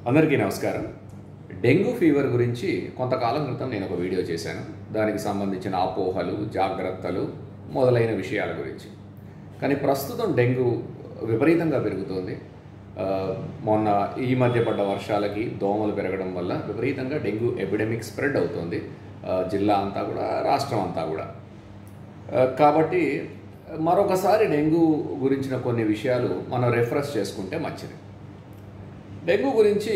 అందరికీ నమస్కారం. Dengue fever గురించి కొంతకాలం క్రితం నేను ఒక వీడియో చేశాను. దానికి సంబంధించిన అపోహలు, జాగ్రత్తలు మొదలైన విషయాల గురించి. కానీ ప్రస్తుతం డెంగ్యూ విపరీతంగా పెరుగుతోంది. మొన్న ఈ మధ్య పడ్డ వర్షాలకి దోమలు పెరగడం వల్ల విపరీతంగా డెంగ్యూ ఎపిడెమిక్ స్ప్రెడ్ అవుతుంది జిల్లా అంతా కూడా, రాష్ట్రం అంతా కూడా. కాబట్టి మరొకసారి డెంగ్యూ గురించిన కొన్ని విషయాలు మనం రిఫ్రెష్ చేసుకుంటే మంచిది. డెంగ్యూ గురించి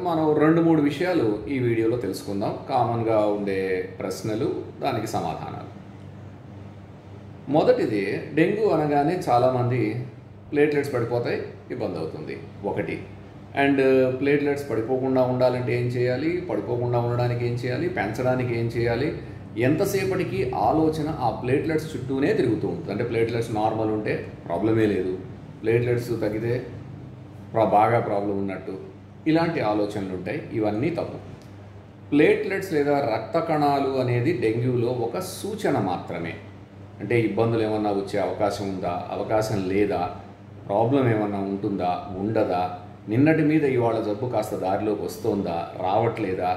మనం 2-3 విషయాలు ఈ వీడియోలో తెలుసుకుందాం. కామన్గా ఉండే ప్రశ్నలు, దానికి సమాధానాలు. మొదటిది, డెంగ్యూ అనగానే చాలామంది ప్లేట్లెట్స్ పడిపోతాయి, ఇబ్బంది అవుతుంది ఒకటి. అండ్ ప్లేట్లెట్స్ పడిపోకుండా ఉండాలంటే ఏం చేయాలి, పడిపోకుండా ఉండడానికి ఏం చేయాలి, పెంచడానికి ఏం చేయాలి, ఎంతసేపటికి ఆలోచన ఆ ప్లేట్లెట్స్ చుట్టూనే తిరుగుతూ ఉంటుంది. అంటే ప్లేట్లెట్స్ నార్మల్ ఉంటే ప్రాబ్లమే లేదు, ప్లేట్లెట్స్ తగ్గితే బాగా ప్రాబ్లం ఉన్నట్టు, ఇలాంటి ఆలోచనలు ఉంటాయి. ఇవన్నీ తప్పు. ప్లేట్లెట్స్ లేదా రక్త కణాలు అనేది డెంగ్యూలో ఒక సూచన మాత్రమే. అంటే ఇబ్బందులు ఏమన్నా వచ్చే అవకాశం ఉందా, అవకాశం లేదా, ప్రాబ్లం ఏమన్నా ఉంటుందా, ఉండదా, నిన్నటి మీద ఇవాళ జబ్బు కాస్త దారిలోకి వస్తుందా, రావట్లేదా,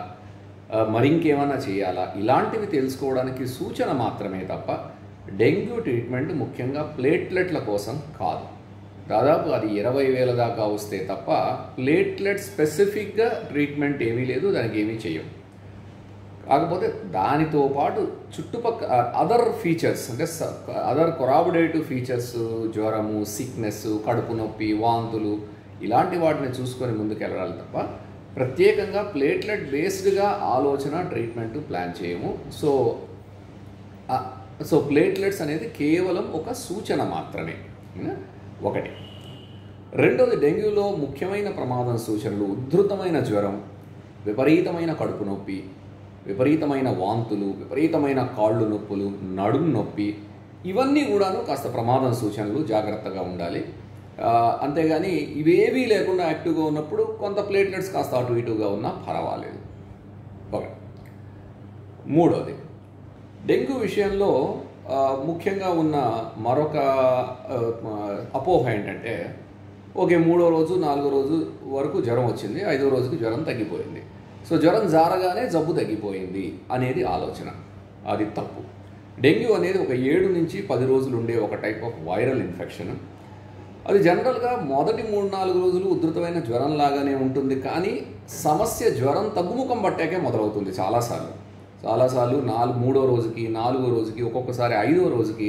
మరింకేమన్నా చేయాలా, ఇలాంటివి తెలుసుకోవడానికి సూచన మాత్రమే తప్ప డెంగ్యూ ట్రీట్మెంట్ ముఖ్యంగా ప్లేట్లెట్ల కోసం కాదు. దాదాపు అది 20,000 దాకా వస్తే తప్ప ప్లేట్లెట్ స్పెసిఫిక్గా ట్రీట్మెంట్ ఏమీ లేదు, దానికి ఏమీ చేయం. కాకపోతే దానితో పాటు చుట్టుపక్కల అదర్ ఫీచర్స్, అంటే అదర్ కొరాబొరేటివ్ ఫీచర్స్, జ్వరము, సిక్నెస్, కడుపు నొప్పి, వాంతులు, ఇలాంటి వాటిని చూసుకొని ముందుకెళ్ళాలి తప్ప ప్రత్యేకంగా ప్లేట్లెట్ బేస్డ్గా ఆలోచన, ట్రీట్మెంట్ ప్లాన్ చేయము. సో ప్లేట్లెట్స్ అనేది కేవలం ఒక సూచన మాత్రమే, ఒకటి. రెండోది, డెంగ్యూలో ముఖ్యమైన ప్రమాదం సూచనలు ఉధృతమైన జ్వరం, విపరీతమైన కడుపు నొప్పి, విపరీతమైన వాంతులు, విపరీతమైన కాళ్ళు నొప్పులు, నడుము నొప్పి, ఇవన్నీ కూడాను కాస్త ప్రమాదం సూచనలు, జాగ్రత్తగా ఉండాలి. అంతేగాని ఇవేవీ లేకుండా యాక్టివ్గా ఉన్నప్పుడు కొంత ప్లేట్లెట్స్ కాస్త అటు ఇటుగా ఉన్నా పర్వాలేదు. ఓకే. మూడోది, డెంగ్యూ విషయంలో ముఖ్యంగా ఉన్న మరొక అపోహ ఏంటంటే, ఓకే, 3వ రోజు 4వ రోజు వరకు జ్వరం వచ్చింది, 5వ రోజుకి జ్వరం తగ్గిపోయింది, సో జ్వరం జారగానే జబ్బు తగ్గిపోయింది అనేది ఆలోచన. అది తప్పు. డెంగ్యూ అనేది ఒక 7 నుంచి 10 రోజులు ఉండే ఒక టైప్ ఆఫ్ వైరల్ ఇన్ఫెక్షన్. అది జనరల్గా మొదటి 3-4 రోజులు ఉధృతమైన జ్వరం లాగానే ఉంటుంది, కానీ సమస్య జ్వరం తగ్గుముఖం పట్టాకే మొదలవుతుంది. చాలాసార్లు 3వ రోజుకి, 4వ రోజుకి, ఒక్కొక్కసారి 5వ రోజుకి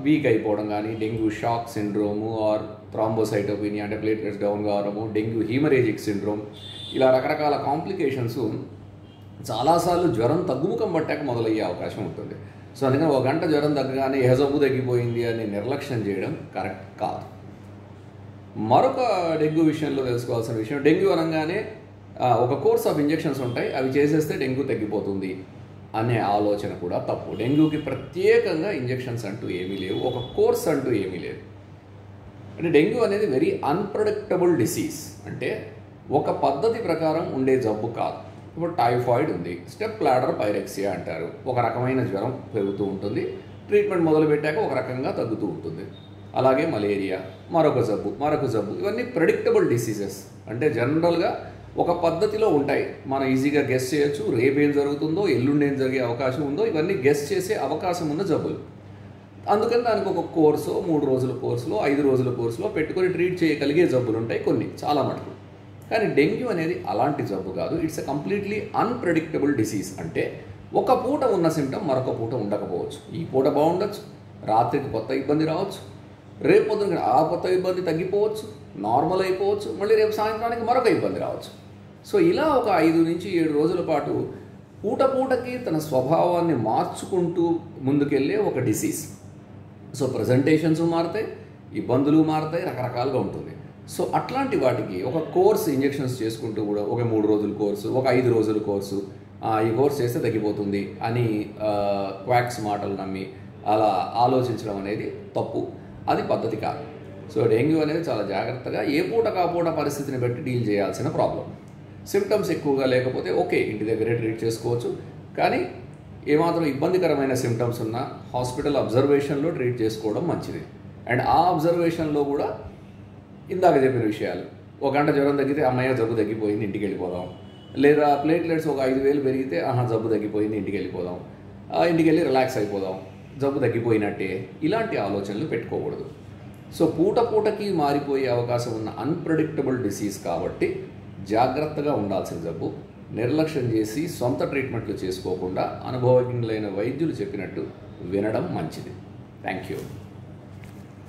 వీక్ అయిపోవడం, కానీ dengue shock syndrome are thrombocytopenia అంటే ప్లేట్లెట్స్ డౌన్ కావడము, డెంగ్యూ హీమరేజిక్ సిండ్రోమ్, ఇలా రకరకాల కాంప్లికేషన్స్ చాలాసార్లు జ్వరం తగ్గుముఖం పట్టాక మొదలయ్యే అవకాశం ఉంటుంది. సో అందుకని 1 గంట జ్వరం తగ్గగానే జబ్బు తగ్గిపోయింది అని నిర్లక్ష్యం చేయడం కరెక్ట్ కాదు. మరొక డెంగ్యూ విషయంలో తెలుసుకోవాల్సిన విషయం, డెంగ్యూ అనగానే ఒక కోర్స్ ఆఫ్ ఇంజెక్షన్స్ ఉంటాయి, అవి చేసేస్తే డెంగ్యూ తగ్గిపోతుంది అనే ఆలోచన కూడా తప్పు. డెంగ్యూకి ప్రత్యేకంగా ఇంజెక్షన్స్ అంటూ ఏమీ లేవు, ఒక కోర్స్ అంటూ ఏమీ లేదు. అంటే డెంగ్యూ అనేది వెరీ అన్ప్రెడిక్టబుల్ డిసీజ్. అంటే ఒక పద్ధతి ప్రకారం ఉండే జబ్బు కాదు. ఇప్పుడు టైఫాయిడ్ ఉంది, స్టెప్ లాడర్ పైరెక్సియా అంటారు. ఒక రకమైన జ్వరం పెరుగుతూ ఉంటుంది, ట్రీట్మెంట్ మొదలుపెట్టాక ఒక రకంగా తగ్గుతూ ఉంటుంది. అలాగే మలేరియా, మరొక జబ్బు, ఇవన్నీ ప్రెడిక్టబుల్ డిసీజెస్. అంటే జనరల్గా ఒక పద్ధతిలో ఉంటాయి, మనం ఈజీగా గెస్ చేయొచ్చు. రేపేం జరుగుతుందో, ఎల్లుండి ఏం జరిగే అవకాశం ఉందో, ఇవన్నీ గెస్ చేసే అవకాశం ఉన్న జబ్బులు. అందుకని దానికి ఒక కోర్సు, 3 రోజుల కోర్సులో, 5 రోజుల కోర్సులో పెట్టుకొని ట్రీట్ చేయగలిగే జబ్బులు ఉంటాయి కొన్ని, చాలా మటుకు. కానీ డెంగ్యూ అనేది అలాంటి జబ్బు కాదు. It's a completely unpredictable disease. అంటే ఒక పూట ఉన్న సిమ్టమ్ మరొక పూట ఉండకపోవచ్చు. ఈ పూట బాగుండొచ్చు, రాత్రికి కొత్త ఇబ్బంది రావచ్చు, రేపు పొద్దున ఆ కొత్త ఇబ్బంది తగ్గిపోవచ్చు, నార్మల్ అయిపోవచ్చు, మళ్ళీ రేపు సాయంత్రానికి మరొక ఇబ్బంది రావచ్చు. సో ఇలా ఒక 5 నుంచి 7 రోజుల పాటు పూటకి తన స్వభావాన్ని మార్చుకుంటూ ముందుకెళ్ళే ఒక డిసీజ్. సో ప్రజెంటేషన్స్ మారుతాయి, ఇబ్బందులు మారుతాయి, రకరకాలుగా ఉంటుంది. సో అట్లాంటి వాటికి ఒక కోర్స్ ఇంజెక్షన్స్ చేసుకుంటూ కూడా ఒక 3 రోజుల కోర్సు, ఒక 5 రోజుల కోర్సు, ఈ కోర్స్ చేస్తే తగ్గిపోతుంది అని క్వాక్స్ మాటలు నమ్మి అలా ఆలోచించడం అనేది తప్పు. అది పద్ధతి కాదు. సో డెంగ్యూ అనేది చాలా జాగ్రత్తగా ఏ పూట కాపూట పరిస్థితిని బట్టి డీల్ చేయాల్సిన ప్రాబ్లం. సిమ్టమ్స్ ఎక్కువగా లేకపోతే ఓకే, ఇంటి దగ్గరే ట్రీట్ చేసుకోవచ్చు. కానీ ఏమాత్రం ఇబ్బందికరమైన సిమ్టమ్స్ ఉన్నా హాస్పిటల్ అబ్జర్వేషన్లో ట్రీట్ చేసుకోవడం మంచిది. అండ్ ఆ అబ్జర్వేషన్లో కూడా ఇందాక చెప్పిన విషయాలు, ఒక గంట జ్వరం తగ్గితే అమ్మయ్య జబ్బు తగ్గిపోయింది ఇంటికి వెళ్ళిపోదాం, లేదా ప్లేట్లెట్స్ ఒక 5,000 పెరిగితే జబ్బు తగ్గిపోయింది ఇంటికి వెళ్ళిపోదాం, ఇంటికి వెళ్ళి రిలాక్స్ అయిపోదాం, జబ్బు తగ్గిపోయినట్టే, ఇలాంటి ఆలోచనలు పెట్టుకోకూడదు. సో పూటకి మారిపోయే అవకాశం ఉన్న అన్ప్రెడిక్టబుల్ డిసీజ్ కాబట్టి జాగ్రత్తగా ఉండాల్సిన జబ్బు. నిర్లక్ష్యం చేసి సొంత ట్రీట్మెంట్లు చేసుకోకుండా అనుభవజ్ఞులైన వైద్యులు చెప్పినట్టు వినడం మంచిది. Thank you.